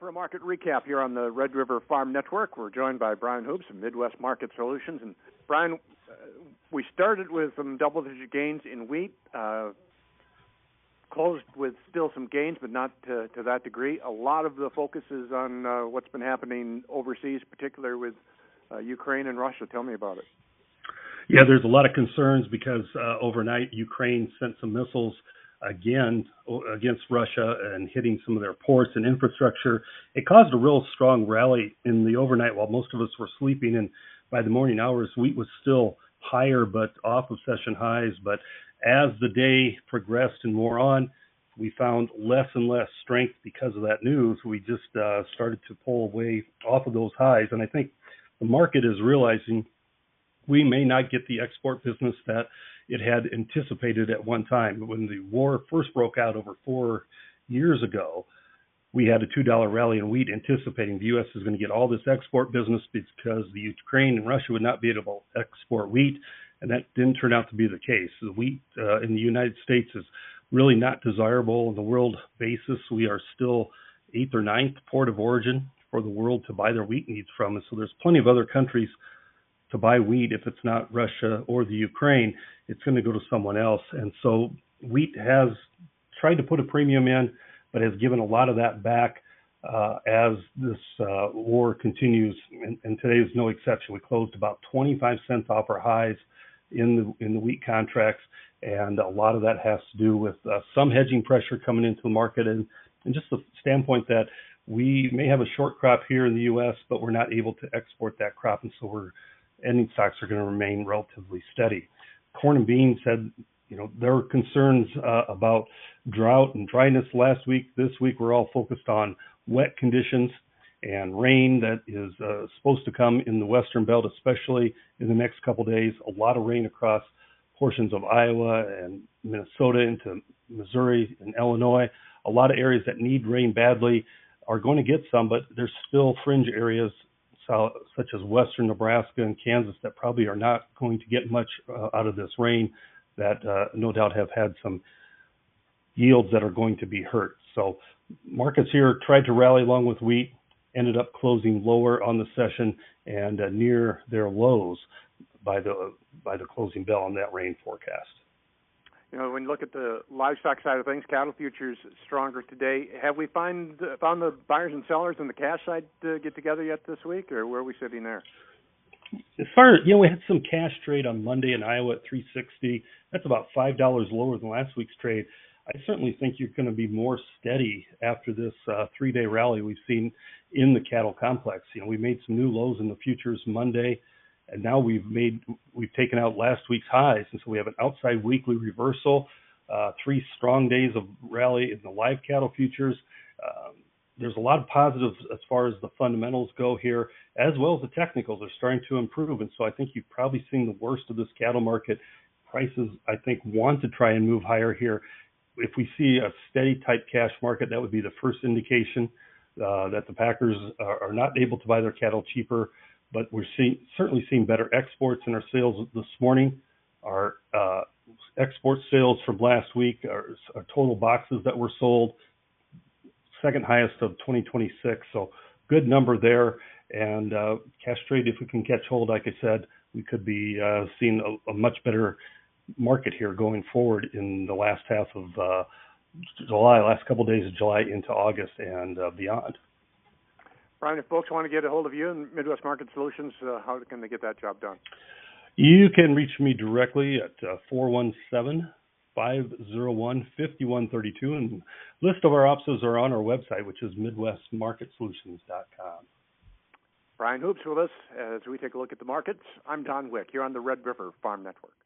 for a market recap here on the Red River Farm Network. We're joined by Brian Hoops from Midwest Market Solutions. And Brian, we started with some double-digit gains in wheat, closed with still some gains, but not to that degree. A lot of the focus is on what's been happening overseas, particularly with Ukraine and Russia. Tell me about it. Yeah, there's a lot of concerns because overnight Ukraine sent some missiles again against Russia and hitting some of their ports and infrastructure. It caused a real strong rally in the overnight while most of us were sleeping, and by the morning hours wheat was still higher but off of session highs. But as the day progressed and wore on, we found less and less strength because of that news. We just started to pull away off of those highs, and I think the market is realizing we may not get the export business that it had anticipated at one time. When the war first broke out over 4 years ago, we had a $2 rally in wheat anticipating the U.S. is going to get all this export business because the Ukraine and Russia would not be able to export wheat, and that didn't turn out to be the case. The wheat in the United States is really not desirable on the world basis. We are still 8th or 9th port of origin for the world to buy their wheat needs from, and so there's plenty of other countries to buy wheat. If it's not Russia or the Ukraine, it's going to go to someone else. And so wheat has tried to put a premium in, but has given a lot of that back as this war continues. And today is no exception. We closed about 25 cents off our highs in the wheat contracts. And a lot of that has to do with some hedging pressure coming into the market and just the standpoint that we may have a short crop here in the U.S., but we're not able to export that crop. And so ending stocks are going to remain relatively steady. Corn and beans had, there were concerns about drought and dryness last week. This week, we're all focused on wet conditions and rain that is supposed to come in the western belt, especially in the next couple of days. A lot of rain across portions of Iowa and Minnesota into Missouri and Illinois. A lot of areas that need rain badly are going to get some, but there's still fringe areas such as western Nebraska and Kansas that probably are not going to get much out of this rain that no doubt have had some yields that are going to be hurt. So markets here tried to rally along with wheat, ended up closing lower on the session and near their lows by the closing bell on that rain forecast. When you look at the livestock side of things, cattle futures stronger today. Have we found the buyers and sellers on the cash side to get together yet this week, or where are we sitting there? As far as, we had some cash trade on Monday in Iowa at $3.60. That's about $5 lower than last week's trade. I certainly think you're going to be more steady after this 3-day rally we've seen in the cattle complex. We made some new lows in the futures Monday. And now we've taken out last week's highs, and so we have an outside weekly reversal, 3 strong days of rally in the live cattle futures. There's a lot of positives as far as the fundamentals go here, as well as the technicals are starting to improve. And so I think you've probably seen the worst of this cattle market. Prices, I think, want to try and move higher here. If we see a steady type cash market, that would be the first indication that the packers are not able to buy their cattle cheaper. But we're certainly seeing better exports in our sales this morning. Our export sales from last week, our total boxes that were sold, second highest of 2026. So good number there. And cash trade, if we can catch hold, like I said, we could be seeing a much better market here going forward in the last half of July, last couple of days of July into August and beyond. Brian, if folks want to get a hold of you and Midwest Market Solutions, how can they get that job done? You can reach me directly at 417-501-5132, and list of our offices are on our website, which is midwestmarketsolutions.com. Brian Hoops with us as we take a look at the markets. I'm Don Wick here on the Red River Farm Network.